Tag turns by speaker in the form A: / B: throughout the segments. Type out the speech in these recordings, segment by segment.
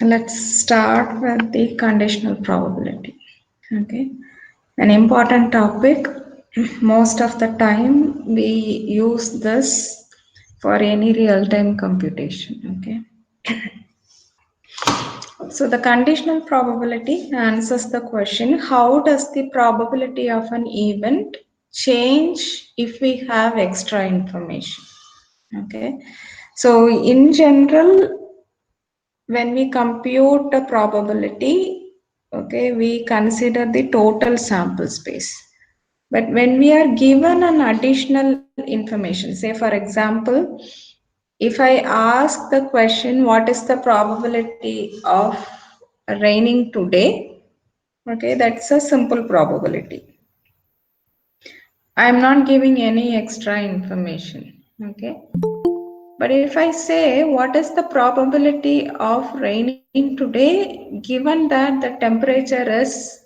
A: Let's start with the conditional probability. Okay, an important topic. Most of the time, we use this for any real-time computation. Okay, so the conditional probability answers the question: how does the probability of an event change if we have extra information? Okay, so in general, when we compute the probability, okay, we consider the total sample space. But when we are given an additional information, say for example, if I ask the question, what is the probability of raining today? Okay, that's a simple probability. I am not giving any extra information. Okay. But if I say, what is the probability of raining today, given that the temperature is,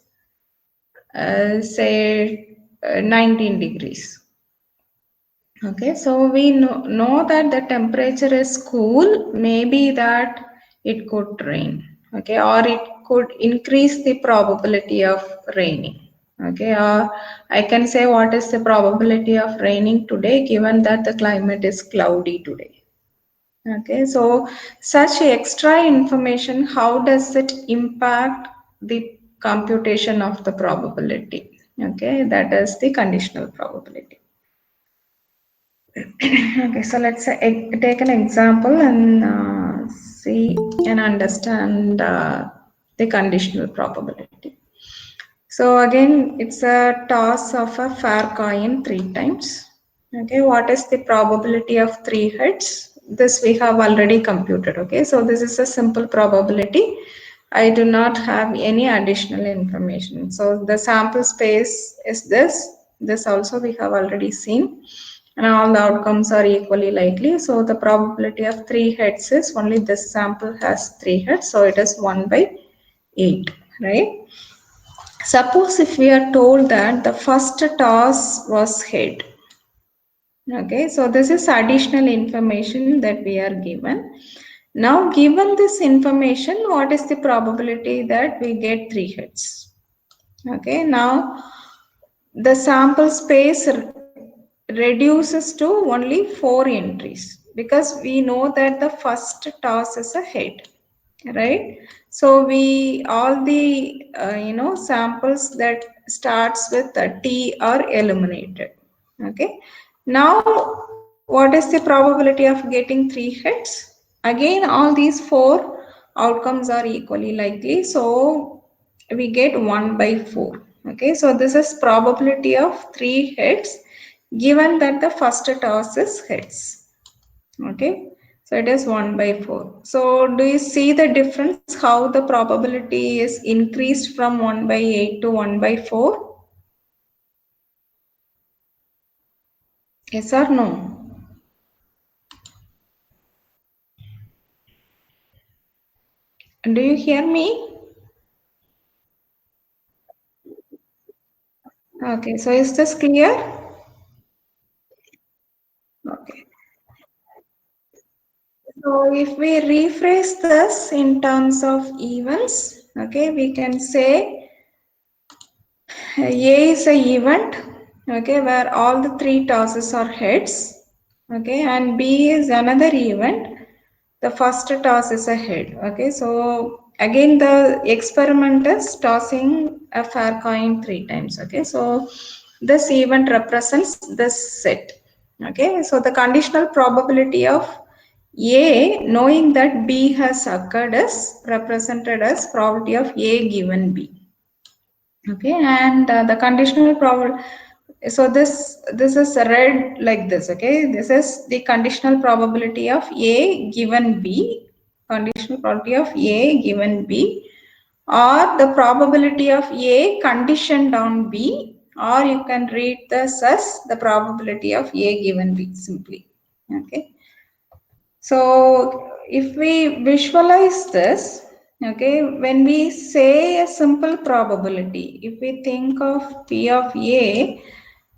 A: say, 19 degrees. Okay, so we know that the temperature is cool, maybe that it could rain. Okay, or it could increase the probability of raining. Okay, or I can say, what is the probability of raining today, given that the climate is cloudy today. Okay, so such extra information, how does it impact the computation of the probability? Okay, that is the conditional probability. Okay, so let's say, take an example and see and understand the conditional probability. So again, it's a toss of a fair coin 3 times. Okay, what is the probability of 3 hits? This we have already computed. Okay, so this is a simple probability. I do not have any additional information. So the sample space is this. This also we have already seen. And all the outcomes are equally likely. So the probability of 3 hits is only this sample has 3 hits. So it is 1/8, right? Suppose if we are told that the first toss was hit. Okay, so this is additional information that we are given. Now, given this information, what is the probability that we get 3 hits? Okay, now the sample space reduces to only 4 entries because we know that the first toss is a hit, right? So we all the samples that starts with a T are eliminated. Okay, now what is the probability of getting 3 hits? Again, all these 4 outcomes are equally likely, so we get 1/4. Okay, so this is probability of 3 hits given that the first toss is hits. Okay, so it is 1/4. So do you see the difference how the probability is increased from 1/8 to 1/4? Yes or no? Do you hear me? Okay, so is this clear? Okay. So if we rephrase this in terms of events, okay, we can say A is a event, okay, where all the 3 tosses are heads, okay, and B is another event. The first toss is a head, okay. So again, the experiment is tossing a fair coin 3 times, okay. So this event represents this set, okay. So the conditional probability of A knowing that B has occurred is represented as probability of A given B. Okay, and the conditional probability, so this is read like this. Okay, this is the conditional probability of A given B, conditional probability of A given B, or the probability of A conditioned on B, or you can read this as the probability of A given B simply. Okay, so if we visualize this, okay, when we say a simple probability, if we think of P of A,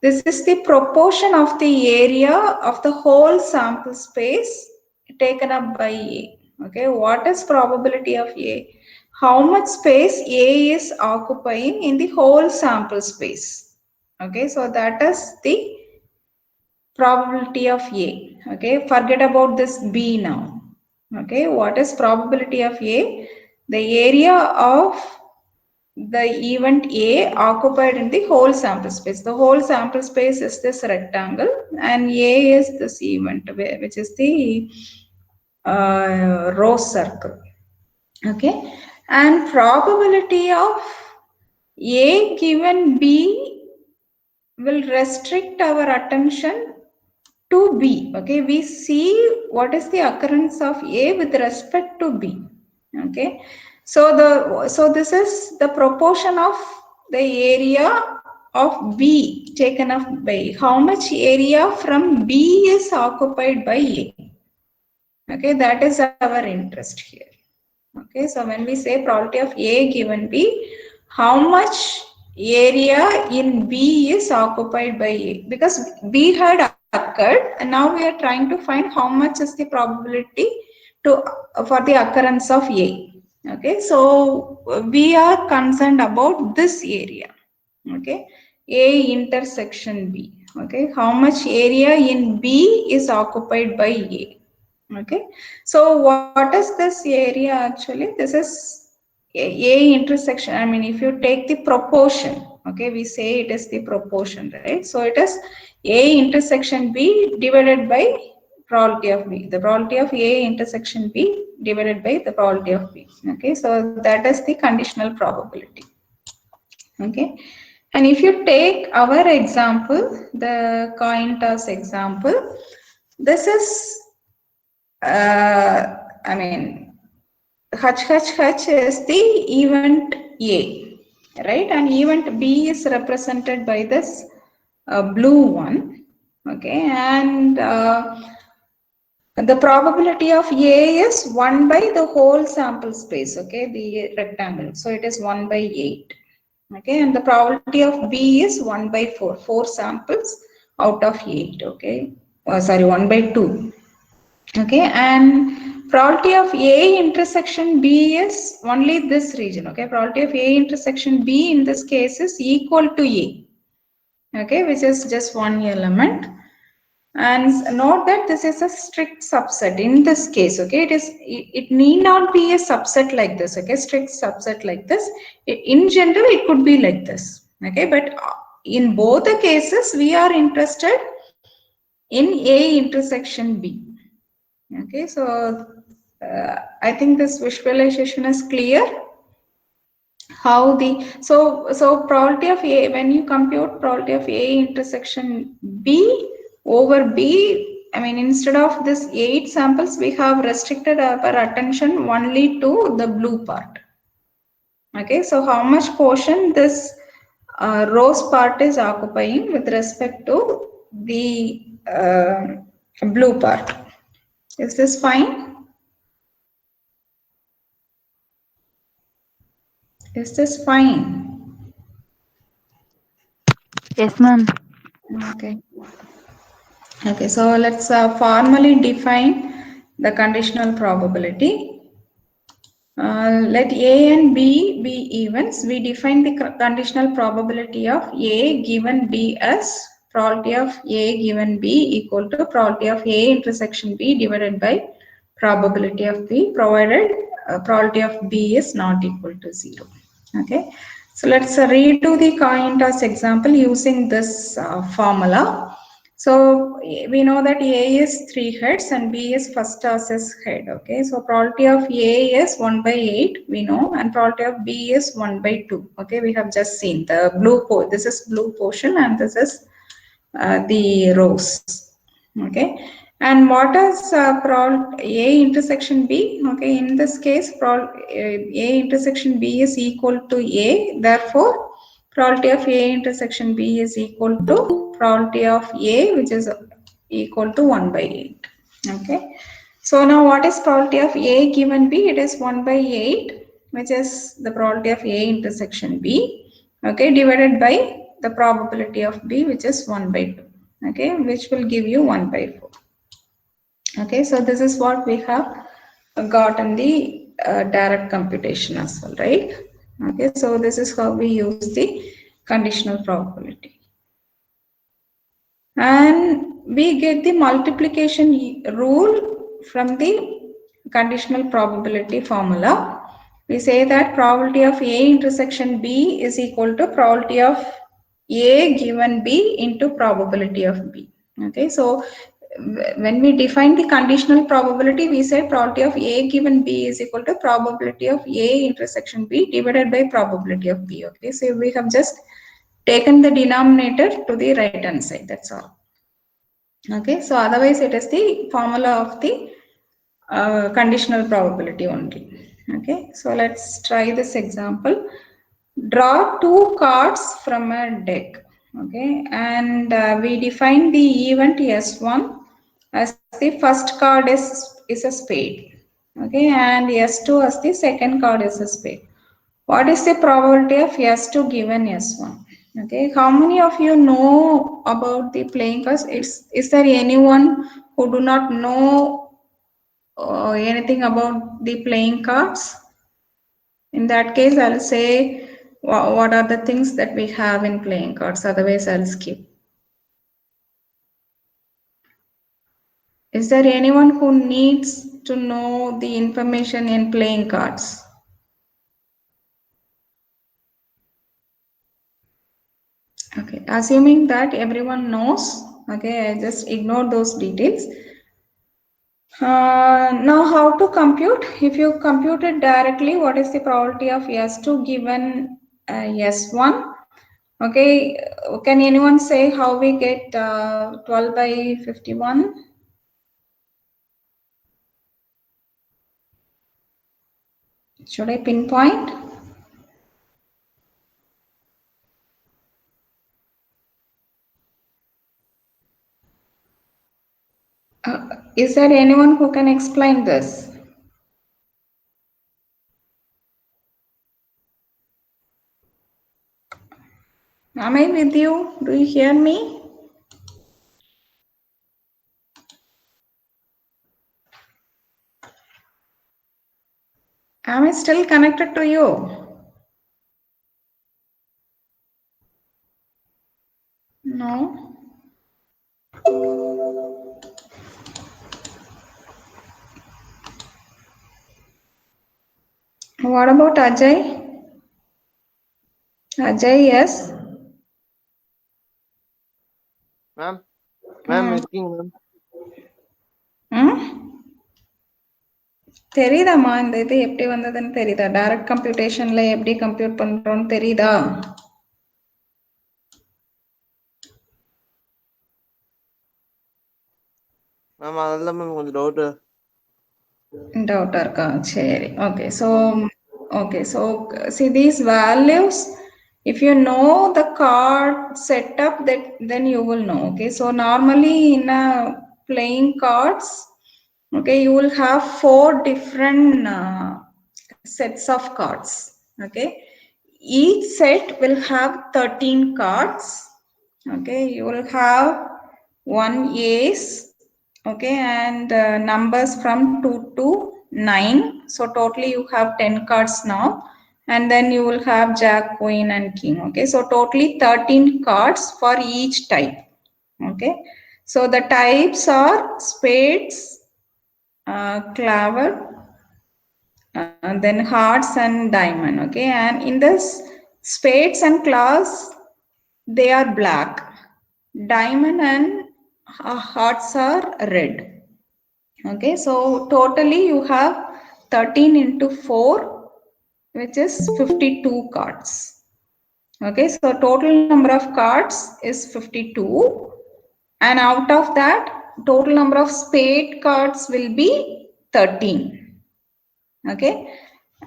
A: this is the proportion of the area of the whole sample space taken up by A. Okay, what is probability of A? How much space A is occupying in the whole sample space? Okay, so that is the probability of A. Okay, forget about this B now. Okay, what is probability of A? The area of the event A occupied in the whole sample space. The whole sample space is this rectangle, and A is this event, which is the rose circle. Okay, and probability of A given B will restrict our attention to B. Okay, we see what is the occurrence of A with respect to B. Okay, so this is the proportion of the area of B taken up by how much area from B is occupied by A. Okay, that is our interest here. Okay, so when we say probability of A given B, how much area in B is occupied by A? Because B had occurred, and now we are trying to find how much is the probability to for the occurrence of A. Okay, so we are concerned about this area. Okay, A intersection B. Okay, how much area in B is occupied by A? Okay, so what is this area actually? This is A intersection. I mean, if you take the proportion, okay, we say it is the proportion, right? So it is A intersection B divided by probability of B. The probability of A intersection B divided by the probability of B. Okay, so that is the conditional probability. Okay, and if you take our example, the coin toss example, this is I mean, H is the event A, right? And event B is represented by this blue one, okay? And the probability of A is 1 by the whole sample space, okay? The rectangle. So it is 1 by 8, okay? And the probability of B is 1 by 4, 4 samples out of 8, okay? Sorry, 1 by 2. Okay, and probability of A intersection B is only this region. Okay, probability of A intersection B in this case is equal to A. Okay, which is just one element. And note that this is a strict subset in this case. Okay, it need not be a subset like this. Okay, strict subset like this. In general, it could be like this. Okay, but in both the cases, we are interested in A intersection B. Okay, so I think this visualization is clear. How the so probability of A, when you compute probability of A intersection B over B, I mean, instead of this 8 samples, we have restricted our attention only to the blue part. Okay, so how much portion this rose part is occupying with respect to the blue part? Is this fine? Is this fine?
B: Yes, ma'am.
A: Okay. Okay, so let's formally define the conditional probability. Let A and B be events. We define the conditional probability of A given B as probability of A given B equal to probability of A intersection B divided by probability of B, provided probability of B is not equal to 0. Okay, so let's redo the coin toss example using this formula. So we know that A is 3 heads and B is first toss's head. Okay, so probability of A is 1 by 8, we know, and probability of B is 1 by 2. Okay, we have just seen the blue this is blue portion and this is the rose. Okay, and what is A intersection B? Okay, in this case, A intersection B is equal to A. Therefore, probability of A intersection B is equal to probability of A, which is equal to 1 by 8. Okay, so now what is probability of A given B? It is 1 by 8, which is the probability of A intersection B. Okay, divided by the probability of B, which is 1 by 2. Okay, which will give you 1 by 4. Okay, so this is what we have gotten the direct computation as well, right? Okay, so this is how we use the conditional probability. And we get the multiplication rule from the conditional probability formula. We say that probability of A intersection B is equal to probability of A given B into probability of B. Okay, so when we define the conditional probability, we say probability of A given B is equal to probability of A intersection B divided by probability of B. Okay, so we have just taken the denominator to the right hand side, that's all. Okay, so otherwise it is the formula of the conditional probability only. Okay, so let's try this example. Draw two cards from a deck. Okay, and we define the event S1 as the first card is a spade. Okay, and S2 as the second card is a spade. What is the probability of S2 given S1? Okay, how many of you know about the playing cards? Is there anyone who do not know anything about the playing cards? In that case, I'll say what are the things that we have in playing cards. Otherwise, I'll skip. Is there anyone who needs to know the information in playing cards? Okay, assuming that everyone knows, okay, I just ignore those details. Now how to compute? If you compute it directly, what is the probability of S2 given S1? Okay, can anyone say how we get 12 by 51? Should I pinpoint? Is there anyone who can explain this? Am I with you? Do you hear me? Am I still connected to you? No. What about Ajay? Ajay, yes.
B: Ma'am, ma'am, இருக்கீங்க ma'am.
A: தெரியுதாம்மா இந்த இது எப்படி வந்ததுன்னு தெரியுதா? Direct கம்ப்யூட்டேஷன்ல எப்படி compute பண்றோம்னு தெரியுதா?
B: Ma'am, அதெல்லாம் ma'am கொஞ்சம் டவுட்.
A: Doubt இருக்கா? சரி. Okay, so see these values. If you know the card setup, then you will know. Okay, so normally in a playing cards, okay, you will have 4 different sets of cards. Okay, each set will have 13 cards. Okay, you will have one ace, okay, and numbers from 2 to 9, so totally you have 10 cards now, and then you will have jack, queen and king. Okay, so totally 13 cards for each type. Okay, so the types are spades, claver, then hearts and diamond. Okay, and in this spades and claws, they are black. Diamond and hearts are red. Okay, so totally you have 13 into 4, which is 52 cards. Okay, so total number of cards is 52, and out of that, total number of spade cards will be 13. Okay,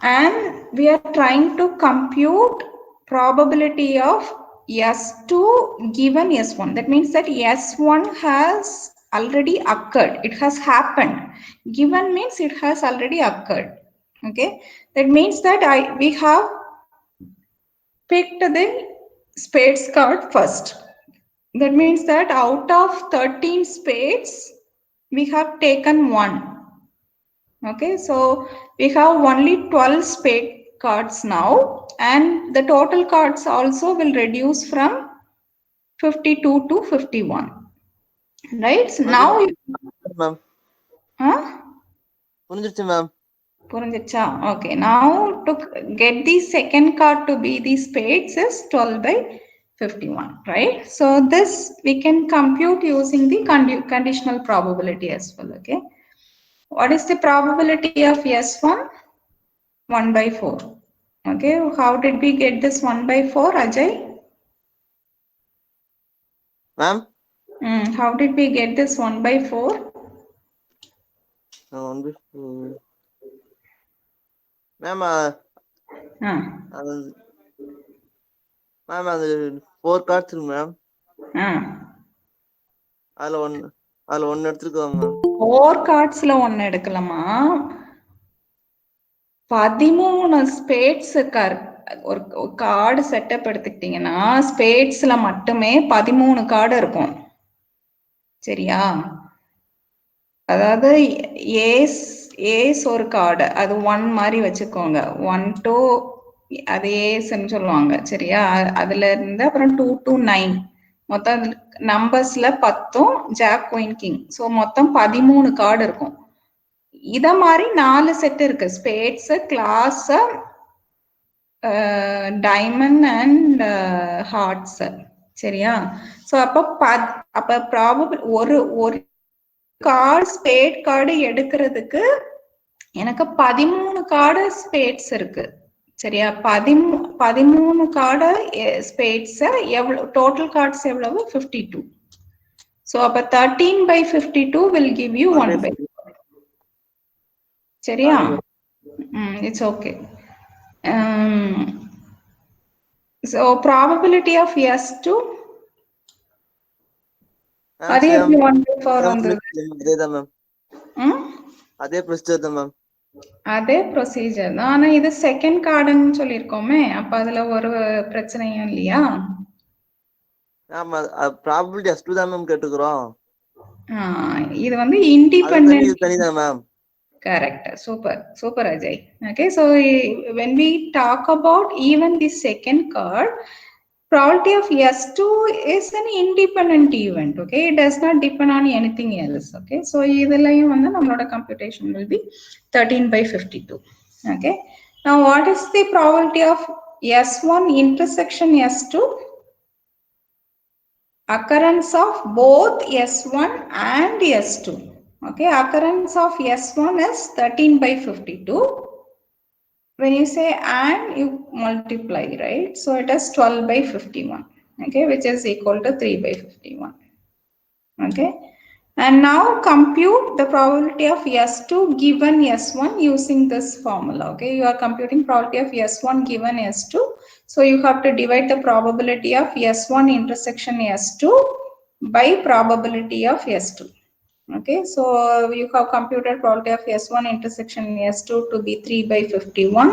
A: and we are trying to compute probability of S2 given S1. That means that S1 has already occurred, it has happened. Given means it has already occurred. Okay, that means that we have picked the spades card first. That means that out of 13 spades, we have taken one. Okay, so we have only 12 spade cards now, and the total cards also will reduce from 52 to 51. Right? So
B: அது
A: now,
B: ma'am
A: huh?
B: புரிஞ்சிருச்சு ma'am.
A: புரிஞ்சிச்சா? Okay, now to get the second card to be the spades is 12 by 51, right? So this we can compute using the conditional probability as well, okay? What is the probability of S1? 1 by 4. Okay, how did we get this 1 by 4, Ajay?
B: Ma'am
A: How did we get this 1 by 4?
B: வந்து ma'am அது ma'am அது 4 cards இருக்கு ma'am. அதுல ஒன்னு எடுத்துருக்கோம் ma'am.
A: 4 cardsல ஒன்னு எடுக்கலாமா? 13 spades ஒரு கார்டு செட்டப் எடுத்துக்கிட்டீங்கன்னா ஸ்பேட்ஸ்ல மட்டுமே 13 கார்டு இருக்கும். சரியா? அதாவது ஏஸ் ஒரு கார்டு, அது 1 மாதிரி வச்சுக்கோங்க. 1 to அது ஏஸ்ன்னு சொல்லுவாங்க. சரியா? அதுல இருந்து அப்புறம் 2 to 9 மொத்தம் நம்பர்ஸ்ல 10 ஜாக் குயின் கிங். ஸோ மொத்தம் 13 கார்டு இருக்கும். இத மாதிரி 4 செட் இருக்கு. Spades, clubs, diamond and hearts. சரியா? ஸோ அப்ப ப்ராபபிள் ஒரு கார்டு ஸ்பேட் கார்டு எடுக்கிறதுக்கு எனக்கு 13 கார்டு ஸ்பேட்ஸ் இருக்கு. சரியா? 13 கார்டு ஸ்பேட்ஸ் எவ்வளவு, டோட்டல் கார்ட்ஸ் எவ்வளவு? 52. ஸோ அப்ப 13 by 52 will give you 1 by 4. சரியா? It's okay. So probability of S2 அதே எப்படி 1 by 4 வந்தது?
B: அதேதான் மேம். அதே ப்ரொசீஜர் தான் மேம். அதே
A: ப்ரொசீஜர் தான். ஆனா இது செகண்ட் கார்டுன்னு சொல்லியிருக்கோமே, அப்ப அதுல ஒரு பிரச்சனையும் இல்லையா?
B: ஆமா, ப்ராபபிலிட்டி S2 தான் மேம் கேட்டுக்கிறோம்.
A: இது வந்து இண்டிபெண்டன்ட்.
B: தனிதான் ma'am.
A: Correct. Super Ajay. Okay, so when we talk about even the second card, probability of S2 is an independent event. Okay, it does not depend on anything else. Okay, so இதெல்லாம் வந்து நம்மளோட computation will be 13 by 52. Okay, now what is the probability of S1 intersection S2? Occurrence of both S1 and S2. Okay, occurrence of S1 is 13 by 52. When you say and, you multiply, right? So it is 12 by 51. Okay, which is equal to 3 by 51. Okay, and now compute the probability of S2 given S1 using this formula. Okay, you are computing probability of S1 given S2. So you have to divide the probability of S1 intersection S2 by probability of S2. Okay, so you have computed probability of S1 intersection S2 to be 3 by 51,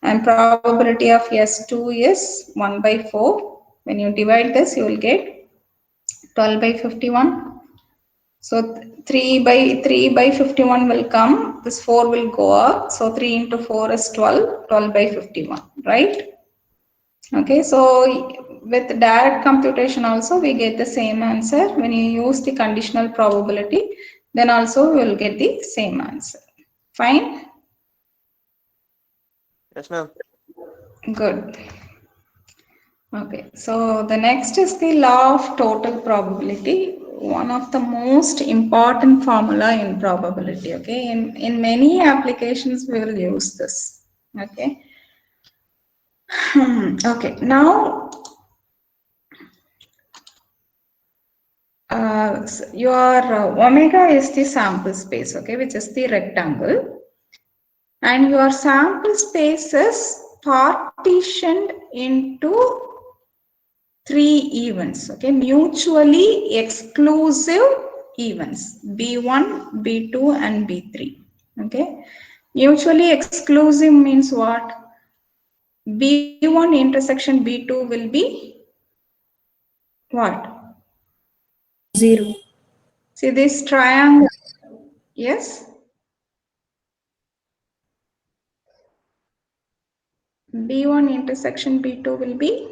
A: and probability of S2 is 1 by 4. When you divide this, you will get 12 by 51. So 3 by 51 will come, this 4 will go up, so 3 into 4 is 12 by 51, right? Okay, so with direct computation also we get the same answer. When you use the conditional probability, then also we will get the same answer. Fine?
B: Yes ma'am.
A: Good. Okay, so the next is the law of total probability, one of the most important formula in probability. Okay, in many applications we will use this. Okay. Okay, now your omega is the sample space, okay, which is the rectangle, and your sample space is partitioned into 3 events, okay, mutually exclusive events, B1, B2 and B3. Okay, mutually exclusive means what? B1 intersection B2 will be what?
C: 0.
A: See this triangle. Yes, B1 intersection B2 will be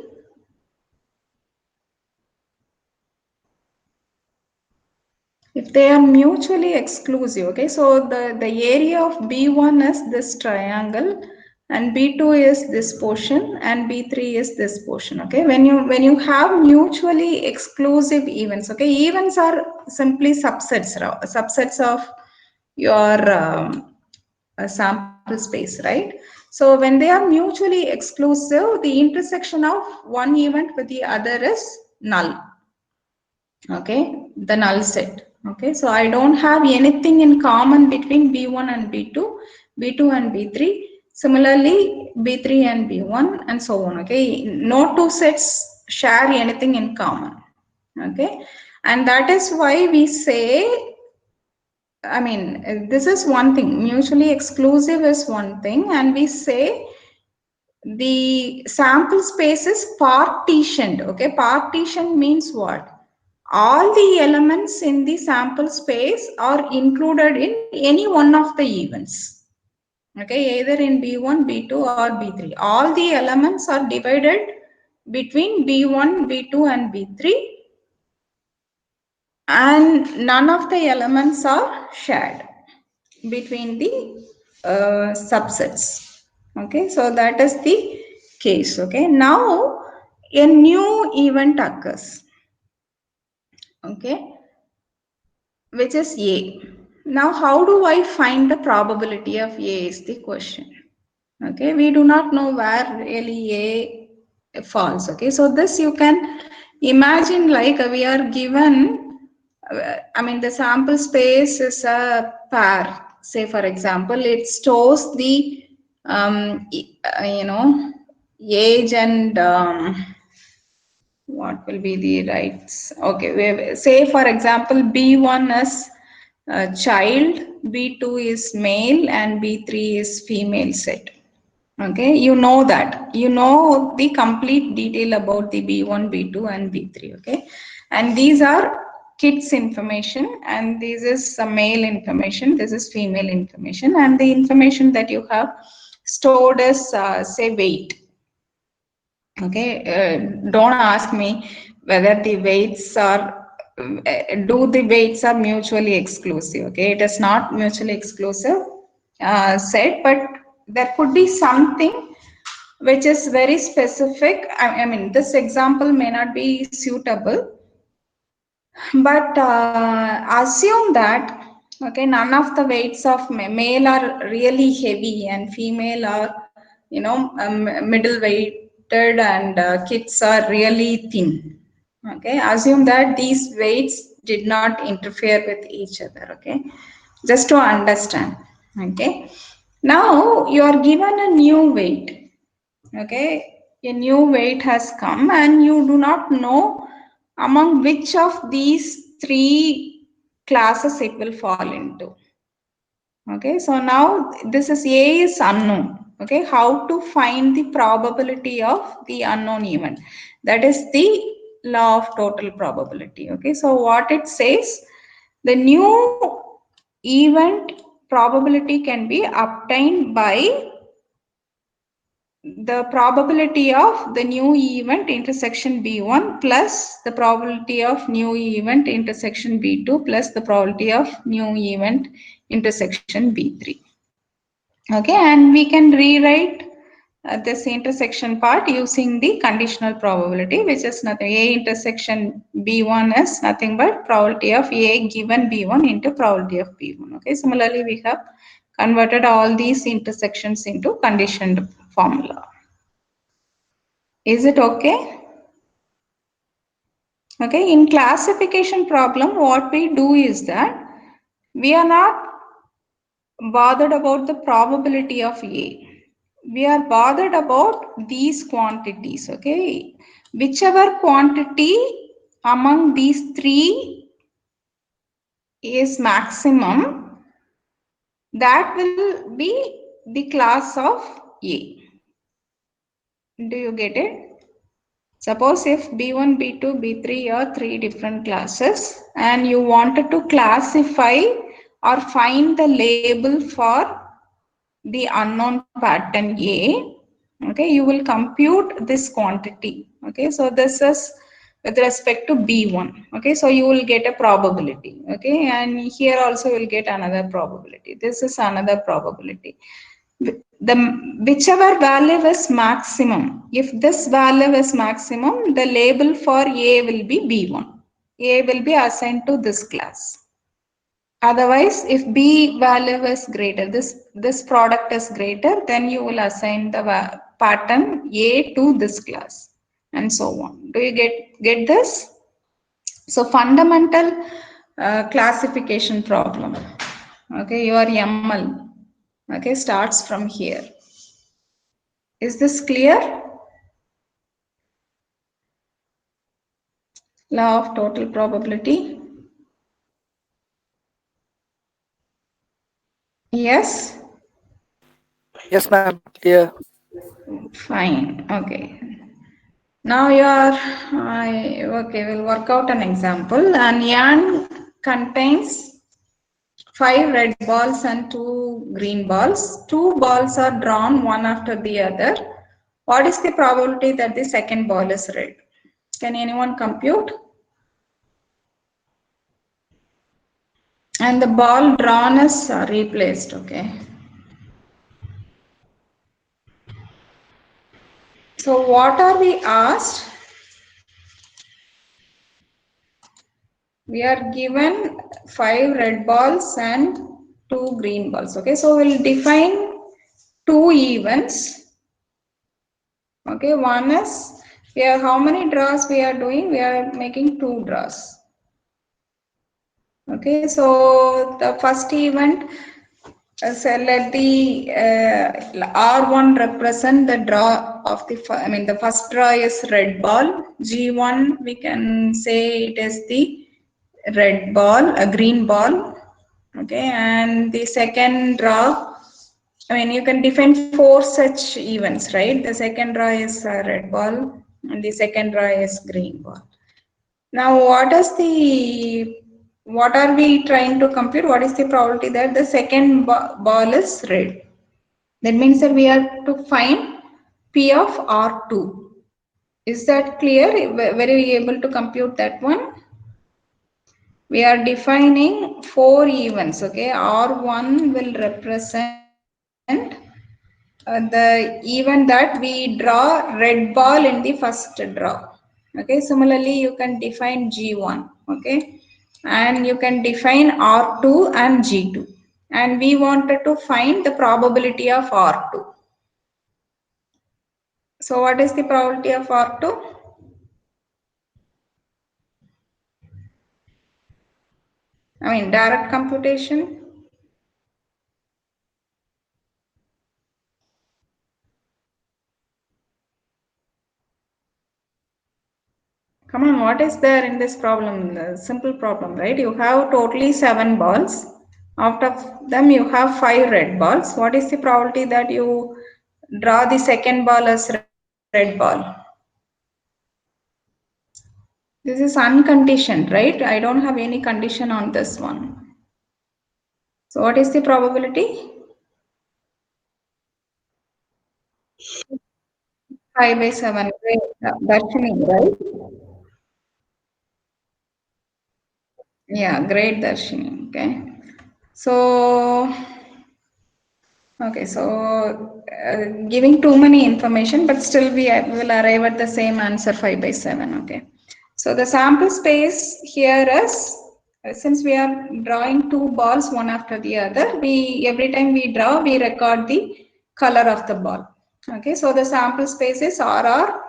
A: if they are mutually exclusive. Okay, so the area of B1 is this triangle and B2 is this portion and B3 is this portion. Okay, when you have mutually exclusive events, okay, events are simply subsets of your sample space, right? So when they are mutually exclusive, the intersection of one event with the other is null. Okay, the null set. Okay, so I don't have anything in common between B1 and B2, B2 and B3. Similarly, B3 and B1 and so on. Okay, no two sets share anything in common. Okay, and that is why we say, I mean, this is one thing, mutually exclusive is one thing, and we say the sample space is partitioned. Okay, partition means what? All the elements in the sample space are included in any one of the events. Okay, either in B1, B2 or B3. All the elements are divided between B1, B2 and B3, and none of the elements are shared between the subsets. Okay, so that is the case. Okay, now a new event occurs. Okay, which is A. Now, how do I find the probability of A is the question. Okay, we do not know where really A falls. Okay, so this you can imagine like we are given, I mean, the sample space is a pair. Say, for example, it stores the, you know, age and what will be the rights? Okay, say for example, B1 is child, B2 is male, and B3 is female set. Okay, you know that. You know the complete detail about the B1, B2, and B3. Okay, and these are kids information, and this is some male information, this is female information, and the information that you have stored is say weight. Okay, don't ask me whether the weights are do the weights are mutually exclusive. Okay, it is not mutually exclusive set, but there could be something which is very specific. I mean, this example may not be suitable, but assume that, okay, none of the weights of male are really heavy and female are, you know, middle weighted, and kids are really thin. Okay, assume that these weights did not interfere with each other. Okay, just to understand. Okay, now you are given a new weight. Okay, a new weight has come and you do not know among which of these three classes it will fall into. Okay, so now this is A is unknown. Okay, how to find the probability of the unknown event? That is the law of total probability. Okay, so what it says, the new event probability can be obtained by the probability of the new event intersection B1 plus the probability of new event intersection B2 plus the probability of new event intersection B3. Okay, and we can rewrite this intersection part using the conditional probability, which is nothing. A intersection B1 is nothing but probability of A given B1 into probability of B1. Okay, similarly, we have converted all these intersections into conditioned formula. Is it okay? Okay, in classification problem, what we do is that we are not bothered about the probability of A. We are bothered about these quantities. Okay, whichever quantity among these three is maximum, that will be the class of A. Do you get it? Suppose if B1, B2, B3 are three different classes and you wanted to classify or find the label for the unknown pattern A. Okay, you will compute this quantity. Okay, so this is with respect to B1. Okay, so you will get a probability. Okay, and here also you will get another probability. This is another probability. The whichever value is maximum, if this value is maximum, the label for A will be B1. A will be assigned to this class. Otherwise, if B value is greater, this product is greater, then you will assign the pattern A to this class and so on. Do you get this? So fundamental classification problem. Okay, your ML. Okay, starts from here. Is this clear? Law of total probability. Yes.
C: Yes, ma'am. Clear.
A: Fine. Okay. Now you are, okay, we'll work out an example. An yarn contains 5 red balls and 2 green balls. 2 balls are drawn one after the other. What is the probability that the second ball is red? Can anyone compute? And the ball drawn is replaced, okay. So what are we asked? We are given 5 red balls and 2 green balls. Okay, so we'll define 2 events. Okay, one is how many draws we are doing? We are making 2 draws. Okay, so the first event, so let the R1 represent the draw of the, the first draw is red ball. G1, we can say it is the red ball, a green ball. Okay, and the second draw, you can define 4 such events, right? The second draw is a red ball and the second draw is green ball. Now, what are we trying to compute? What is the probability that the second ball is red? That means that we have to find P of R2. Is that clear? Were you able to compute that one? We are defining 4 events. Okay, R1 will represent the event that we draw red ball in the first draw. Okay, similarly you can define G1. Okay, and you can define R2 and G2, and we wanted to find the probability of R2. So what is the probability of R2? Direct computation. Come on, what is there in this problem? The simple problem, right? You have totally 7 balls. Out of them, you have 5 red balls. What is the probability that you draw the second ball as red ball? This is unconditioned, right? I don't have any condition on this one. So what is the probability? 5 by 7. Darshini, right? Yeah, great, Darshini. Okay. So, giving too many information, but still we will arrive at the same answer 5 by 7. Okay. So the sample space here is, since we are drawing 2 balls one after the other, every time we draw, we record the color of the ball. Okay. So the sample space is RR,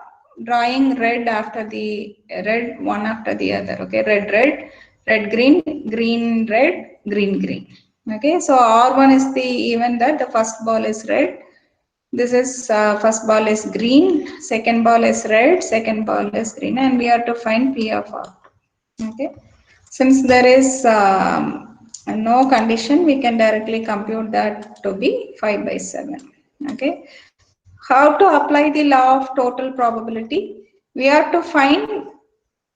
A: drawing red after the red one after the other. Okay. Red, red, red, green, green, red, green, green. Okay, so R1 is the event that the first ball is red. This is first ball is green, second ball is red, second ball is green, and we have to find P of R. Okay, since there is no condition, we can directly compute that to be 5 by 7. Okay, how to apply the law of total probability? We have to find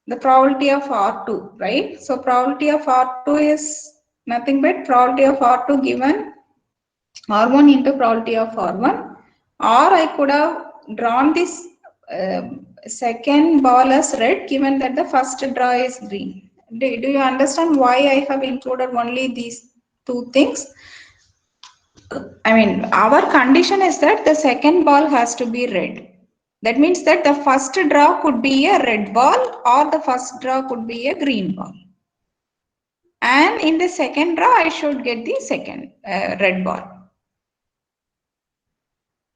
A: the probability of R2, right? So probability of R2 is nothing but probability of R2 given R1 into probability of R1 or I could have drawn this second ball as red, given that the first draw is green. Do you understand why I have included only these two things? I mean, our condition is that the second ball has to be red. That means that the first draw could be a red ball or the first draw could be a green ball. And in the second draw, I should get the second red ball.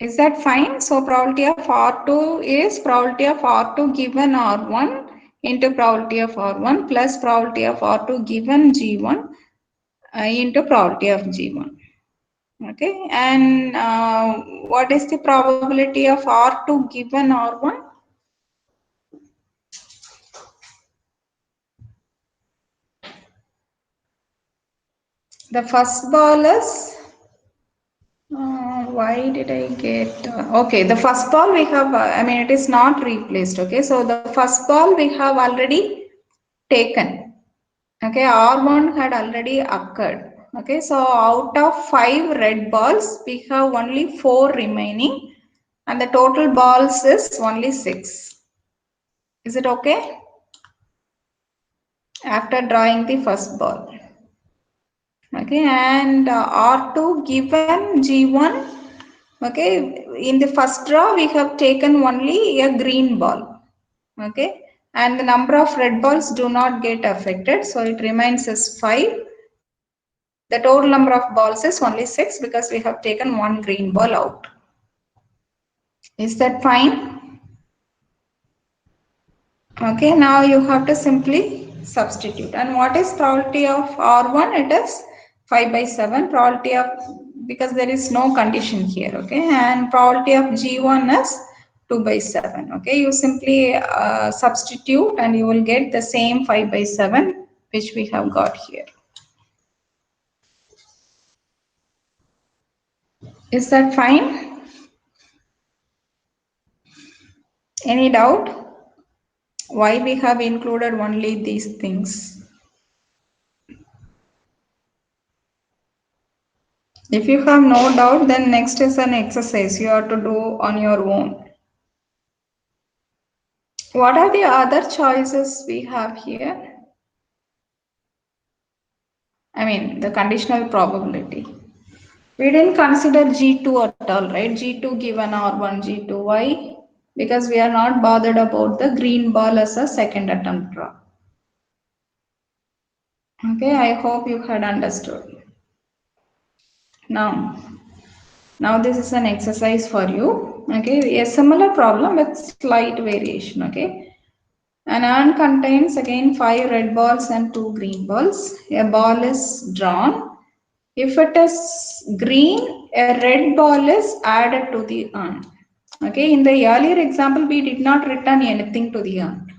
A: Is that fine? So probability of R2 is probability of R2 given R1 into probability of R1 plus probability of R2 given G1 into probability of G1. Okay, and what is the probability of R2 given R1? The first ball is, why did I get, okay, the first ball we have, I mean, it is not replaced, okay, so the first ball we have already taken, okay, R1 had already occurred, okay, so out of 5 red balls, we have only 4 remaining, and the total balls is only 6. Is it okay? After drawing the first ball. Okay, and R2 given G1, okay, in the first draw we have taken only a green ball, okay, and the number of red balls do not get affected, so it remains as 5. The total number of balls is only 6 because we have taken one green ball out. Is that fine? Okay, now you have to simply substitute. And what is probability of R1? It is 5 by 7. Probability of, because there is no condition here, okay, and probability of G1 is 2 by 7, okay. You simply substitute and you will get the same 5 by 7 which we have got here. Is that fine? Any doubt? Why we have included only these things? If you have no doubt, then next is an exercise you have to do on your own. What are the other choices we have here? I mean, the conditional probability. We didn't consider G2 at all, right? G2 given R1, G2. Why? Because we are not bothered about the green ball as a second attempt draw. Okay, I hope you had understood. Now this is an exercise for you. Okay, a similar problem with slight variation. Okay, an urn contains again 5 red balls and 2 green balls. A ball is drawn. If it is green, a red ball is added to the urn. Okay, in the earlier example, we did not return anything to the urn.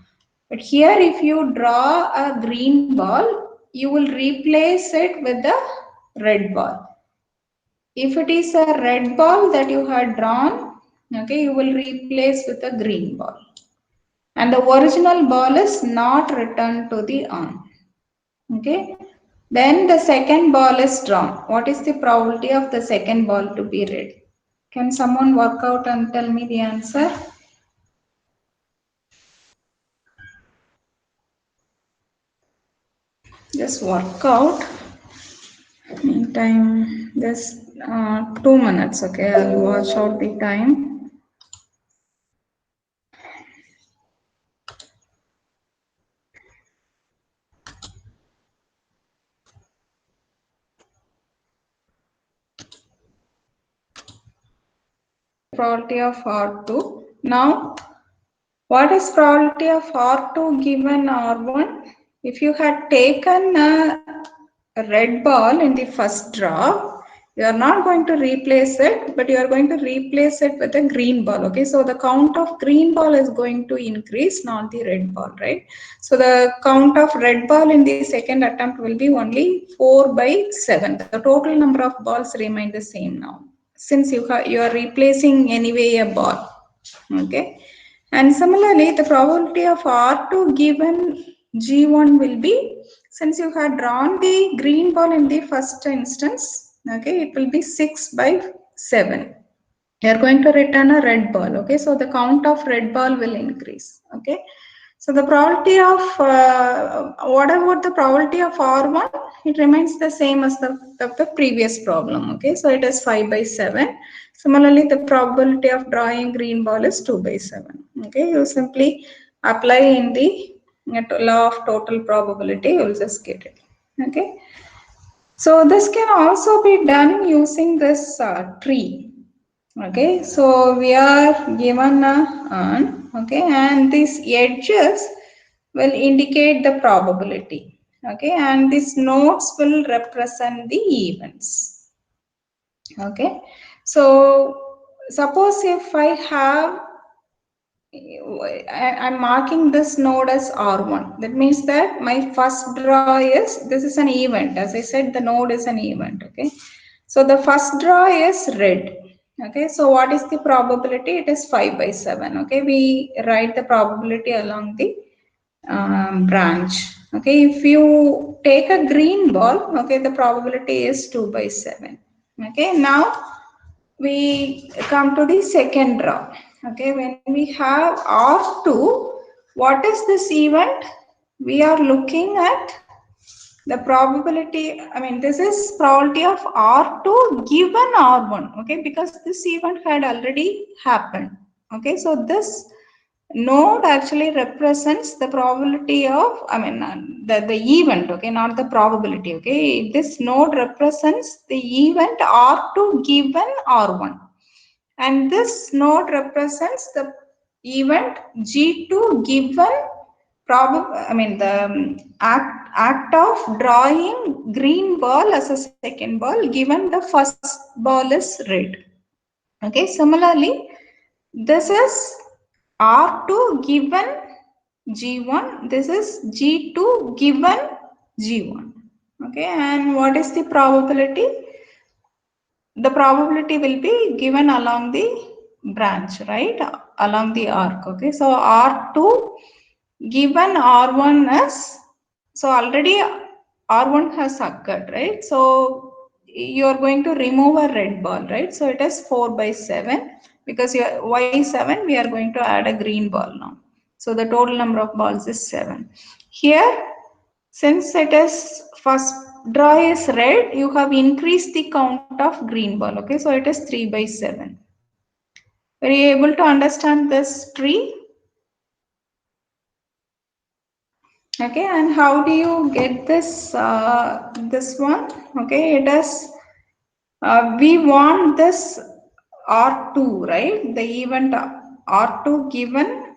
A: But here, if you draw a green ball, you will replace it with the red ball. If it is a red ball that you had drawn, okay, you will replace with a green ball. And the original ball is not returned to the urn. Okay. Then the second ball is drawn. What is the probability of the second ball to be red? Can someone work out and tell me the answer? Just work out. Meantime, just 2 minutes. Okay, I'll watch out the time. Probability of R2. Now, what is probability of R2 given R1? If you had taken a red ball in the first draw, you are not going to replace it, but you are going to replace it with a green ball. Okay, so the count of green ball is going to increase, not the red ball, right? So the count of red ball in the second attempt will be only 4 by 7. The total number of balls remain the same now, since you are replacing anyway a ball. Okay, and similarly, the probability of R2 given G1 will be, since you had drawn the green ball in the first instance, okay, it will be 6 by 7. you're going to return a red ball. Okay, so the count of red ball will increase. Okay, so the probability of what about the probability of R1? It remains the same as the previous problem. Okay, so it is 5 by 7. Similarly, the probability of drawing green ball is 2 by 7. Okay, you simply apply in the law of total probability, you will just get it. Okay, so this can also be done using this tree. Okay, so we are given a an, okay, and these edges will indicate the probability. Okay, and these nodes will represent the events. Okay, so suppose if I have, I'm marking this node as R1. That means that my first draw is, this is an event. As I said, the node is an event. Okay, so the first draw is red. Okay, so what is the probability? It is 5 by 7. Okay, we write the probability along the branch. Okay, if you take a green ball, okay, the probability is 2 by 7. Okay, now we come to the second draw. Okay, when we have R2, what is this event? We are looking at the probability, I mean, this is probability of R2 given R1, okay, because this event had already happened. Okay, so this node actually represents the probability of, I mean, the event, okay, not the probability, okay. This node represents the event R2 given R1. And this node represents the event G2 given the act of drawing green ball as a second ball given the first ball is red. Okay, similarly, this is R2 given G1, this is G2 given G1. Okay, and what is the probability? The probability will be given along the branch, right? Along the arc. Okay, so R2 given R1 is, so already R1 has occurred, right? So you are going to remove a red ball, right? So it is 4 by 7 because you Y7 we are going to add a green ball now. So the total number of balls is 7. Here, since it is first draw is red, you have increased the count of green ball. Okay, so it is 3 by 7. Are you able to understand this tree? Okay, and how do you get this this one? Okay, it is we want this R2, right? The event R2 given,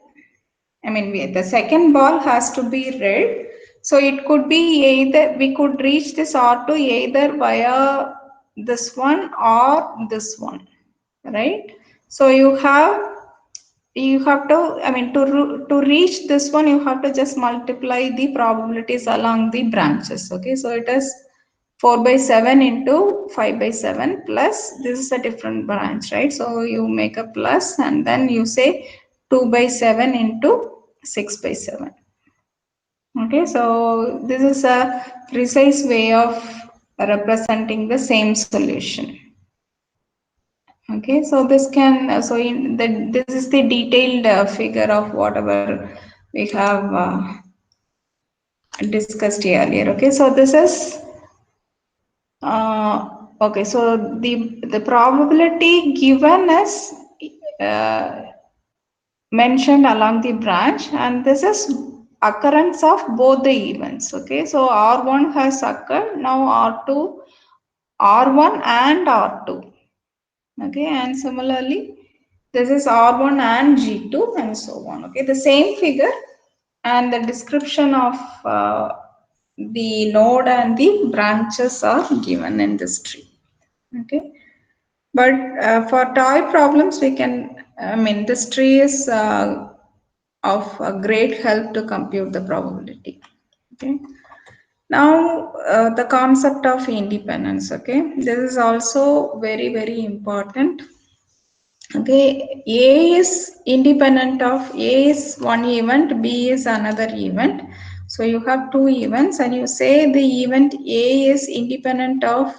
A: I mean, the second ball has to be red. So it could be either, we could reach this R2 either via this one or this one, right? So you have to, I mean, to reach this one, you have to just multiply the probabilities along the branches. Okay, so it is 4 by 7 into 5 by 7 plus, this is a different branch, right? So you make a plus and then you say 2 by 7 into 6 by 7. Okay, so this is a precise way of representing the same solution. Okay, so this can, so in the, this is the detailed figure of whatever we have discussed earlier. Okay, so this is okay, so the probability given is mentioned along the branch, and this is occurrence of both the events. Okay, so R1 has occurred, now R2, R1 and R2. Okay, and similarly this is R1 and G2 and so on. Okay, the same figure and the description of the node and the branches are given in this tree. Okay, but for toy problems we can, I mean, this tree is of a great help to compute the probability. Okay, now the concept of independence. Okay, this is also very, very important. Okay, A is independent of, A is one event, B is another event. So you have two events and you say the event A is independent of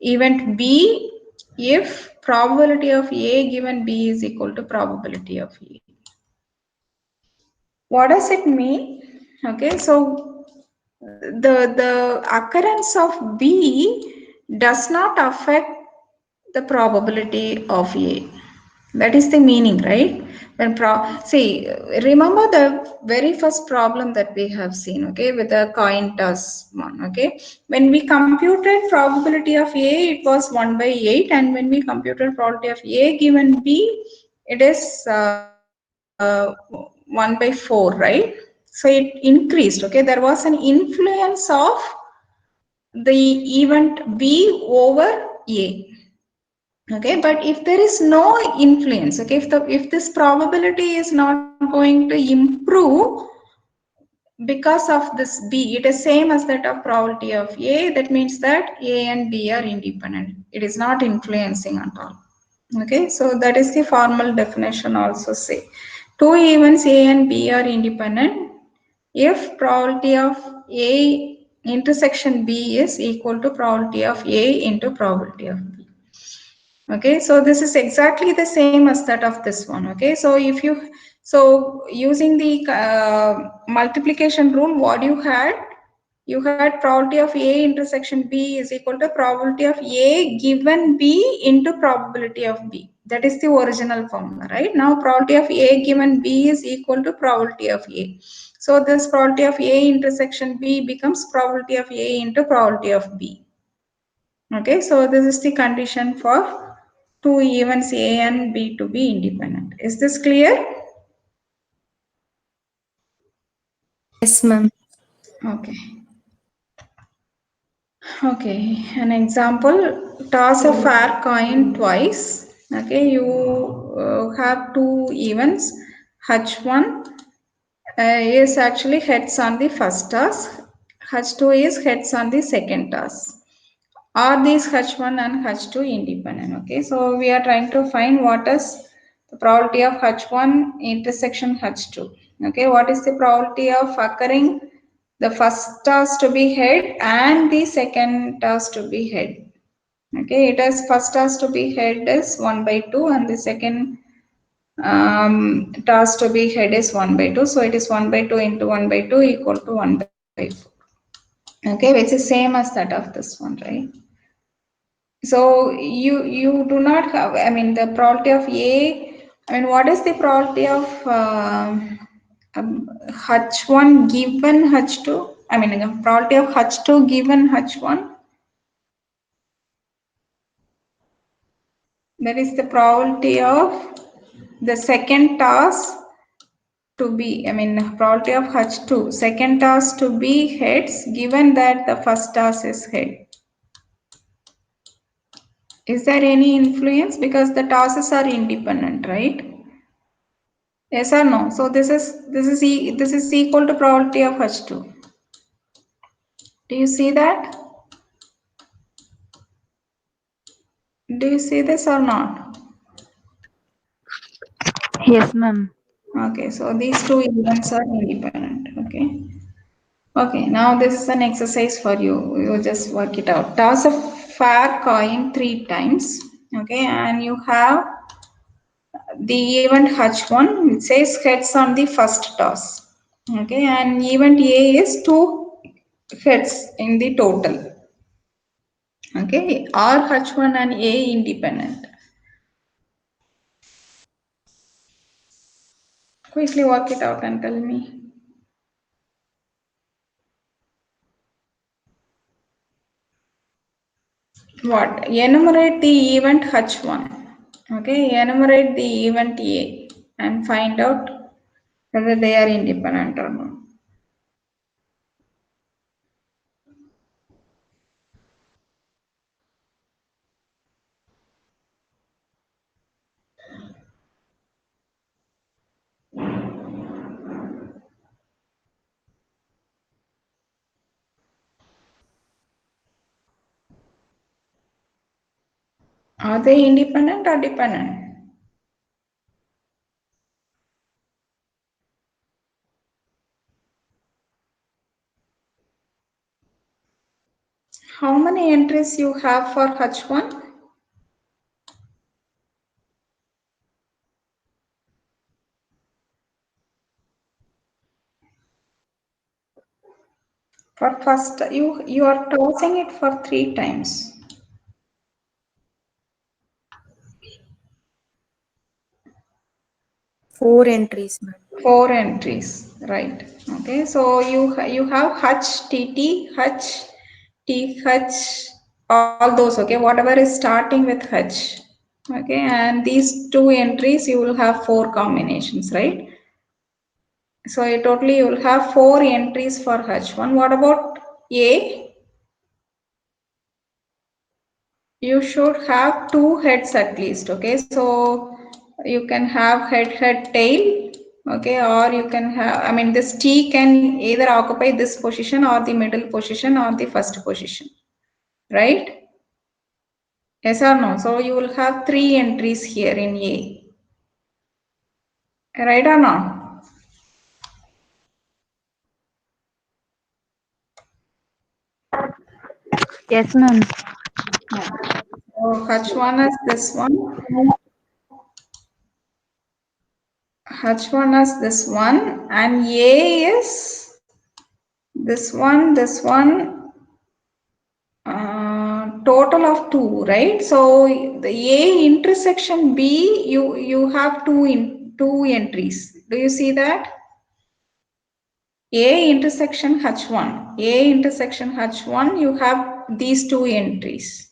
A: event B if probability of A given B is equal to probability of A. What does it mean? Okay, so the occurrence of B does not affect the probability of A. That is the meaning, right? When see, remember the very first problem that we have seen, okay, with the coin toss one, okay. When we computed probability of A, it was 1 by 8, and when we computed probability of A given B, it is 1 by 4, right? So it increased, okay. There was an influence of the event B over A. Okay, but if there is no influence, okay, if this probability is not going to improve because of this B, it is same as that of probability of A. That means that A and B are independent. It is not influencing at all. Okay, so that is the formal definition also say. Two events A and B are independent if probability of A intersection B is equal to probability of A into probability of B. Okay, so this is exactly the same as that of this one. Okay, so if you, so using the multiplication rule, what you had probability of A intersection B is equal to probability of A given B into probability of B. That is the original formula, right? Now probability of A given B is equal to probability of A. So this probability of A intersection B becomes probability of A into probability of B. Okay, so this is the condition for two events A and B to be independent. Is this clear?
D: Yes, ma'am.
A: Okay. Okay, an example, toss a fair coin twice. Okay, you have two events. H1 is actually heads on the first toss. H2 is heads on the second toss. Are these H1 and H2 independent? Okay, so we are trying to find what is the probability of H1 intersection H2. Okay, what is the probability of occurring the first toss to be head and the second toss to be head? Okay, it has first toss to be head is 1 by 2 and the second toss to be head is 1 by 2. So it is 1 by 2 into 1 by 2 equal to 1 by 4. Okay, which is same as that of this one, right? So you do not have, I mean, the probability of A, I mean, what is the probability of H1 given H2? I mean, the probability of H2 given H1? That is the probability of the second toss to be, I mean, probability of H2, second toss to be heads given that the first toss is head. Is there any influence? Because the tosses are independent, right? Yes or no? So this is equal to probability of H2. Do you see that? Do you see this or not?
D: Yes, ma'am.
A: Okay, so these two events are independent. Okay. Okay, now this is an exercise for you. You just work it out. Toss a fair coin 3 times. Okay, and you have the event H1, it says heads on the first toss. Okay, and event A is 2 heads in the total. Okay, are H1 and A independent? Quickly work it out and tell me. What? Enumerate the event H1. Okay, enumerate the event A and find out whether they are independent or not. Are they independent or dependent? How many entries you have for H1? For first, you are tossing it for 3 times.
D: Four entries, ma'am.
A: 4 entries, right? Okay, so you have H, TT, H, TH, all those. Okay, whatever is starting with H. Okay, and these 2 entries you will have 4 combinations, right? So totally you will have 4 entries for H1. What about A? You should have 2 heads at least. Okay, so you can have head, tail. Okay, or you can have, I mean, this T can either occupy this position or the middle position or the first position, right? Yes or no? So you will have 3 entries here in A, right or not?
D: Yes, ma'am.
A: Yeah. So H1 is this one. H1 is this one, and A is this one, total of 2, right? So the A intersection B, you have 2 entries. Do you see that? A intersection H1, A intersection H1, you have these 2 entries.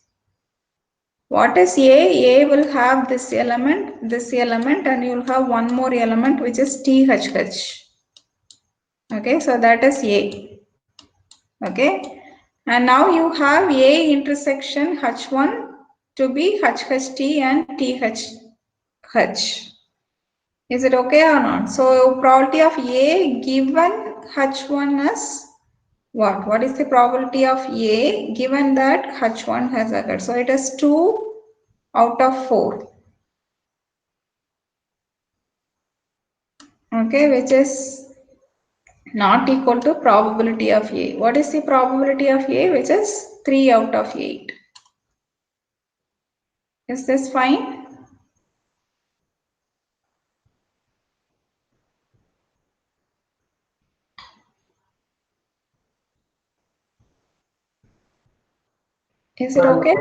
A: What is A? A will have this element, and you will have one more element which is THH. Okay, so that is A. Okay, and now you have A intersection H1 to be HHT and THH. Is it okay or not? So probability of A given H1 is what? What is the probability of A given that H1 has occurred? So it is 2 out of 4. Okay, which is not equal to probability of A. What is the probability of A? Which is 3 out of 8. Is this fine? Is it okay?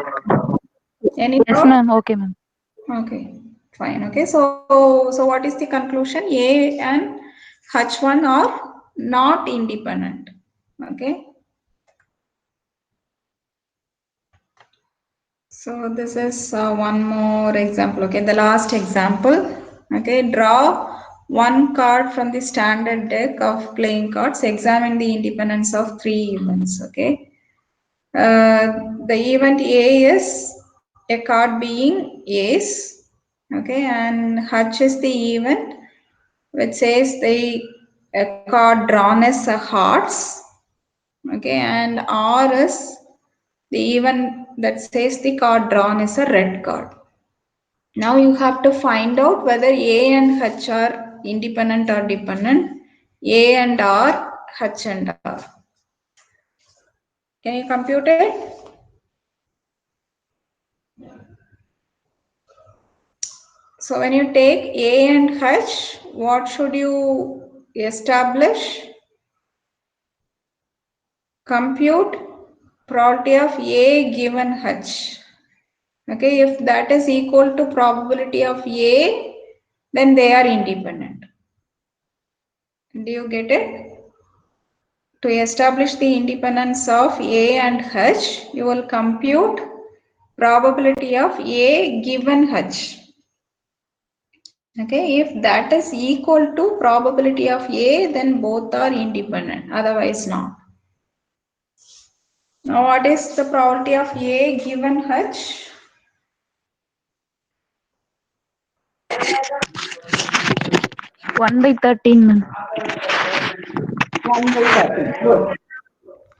A: Any
D: Yes,
A: doubt?
D: ma'am. Okay, ma'am.
A: Okay, fine. Okay, so what is the conclusion? A and H1 are not independent. Okay. So this is one more example. Okay, the last example. Okay, draw one card from the standard deck of playing cards. Examine the independence of 3 events. Okay, the event A is a card being ace. Okay, and H is the event which says the a card drawn as a hearts. Okay, and R is the event that says the card drawn is a red card. Now you have to find out whether A and H are independent or dependent, A and R, H and R. Can you compute it? So when you take A and H, what should you establish? Compute probability of A given H. Okay, if that is equal to probability of A, then they are independent. Do you get it? To establish the independence of A and H, you will compute probability of A given H. Okay, if that is equal to probability of A, then both are independent, otherwise not. Now, what is the probability of A given H?
D: 1/13, ma'am.
A: 1/13. Good.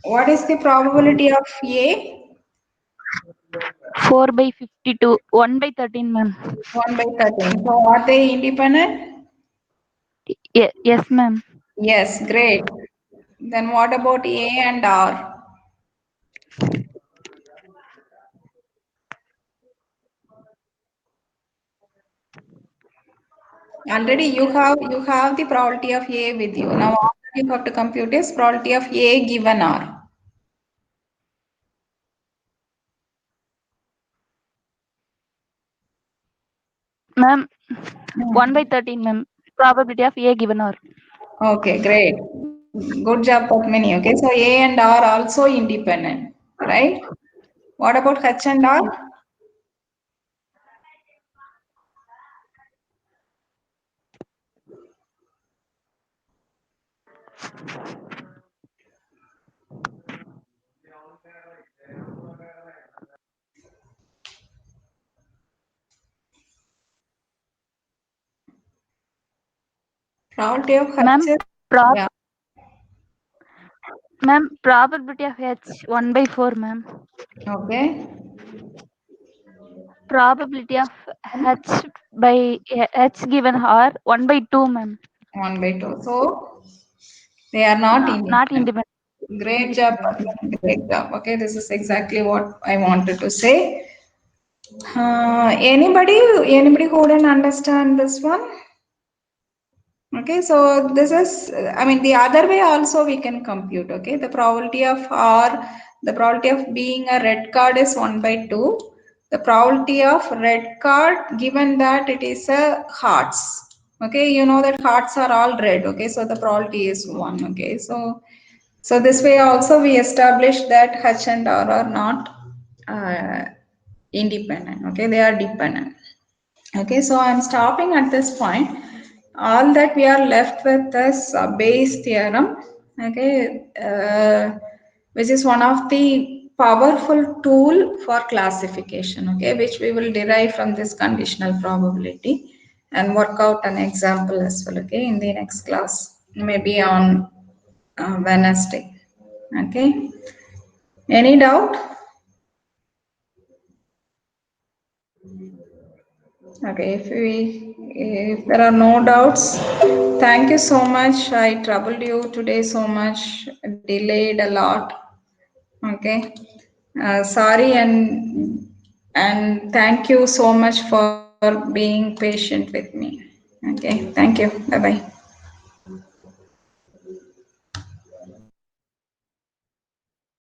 A: What is the probability of A?
D: 4/52. 1/13, ma'am.
A: 1/13. So are they independent?
D: Yes, ma'am.
A: Yes, great. Then what about A and R? Already you have the probability of A with you. Now all that you have to compute is probability of A given R.
D: Ma'am, 1 by 13, ma'am. Probability of A given R.
A: Okay, great. Good job, Padmini. Okay, so A and R also independent, right? What about H and R? Probability of H
D: Ma'am,
A: is,
D: prob
A: yeah,
D: ma'am, probability of H 1 by 4, ma'am.
A: okay.
D: Probability of H by H given R 1 by 2, ma'am.
A: 1 by 2. So they are not
D: Not
A: independent.
D: independent.
A: Great job, Padmini. Great job. Okay, this is exactly what I wanted to say. Anybody who didn't understand this one? Okay, so this is, I mean, the other way also we can compute. Okay, the probability of R, the probability of being a red card is 1 by 2. The probability of red card, given that it is a hearts. Okay, you know that hearts are all red. Okay, so the probability is 1. Okay, so this way also we establish that H and R are not uh, independent. Okay, they are dependent. Okay, so I'm stopping at this point. All that we are left with is Bayes theorem. Okay, which is one of the powerful tool for classification. Okay, which we will derive from this conditional probability and work out an example as well. Okay, in the next class, maybe on Wednesday. Okay, any doubt? Okay, if there are no doubts, thank you so much. I troubled you today so much, delayed a lot. Okay, sorry and thank you so much for being patient with me. Okay, thank you. Bye bye.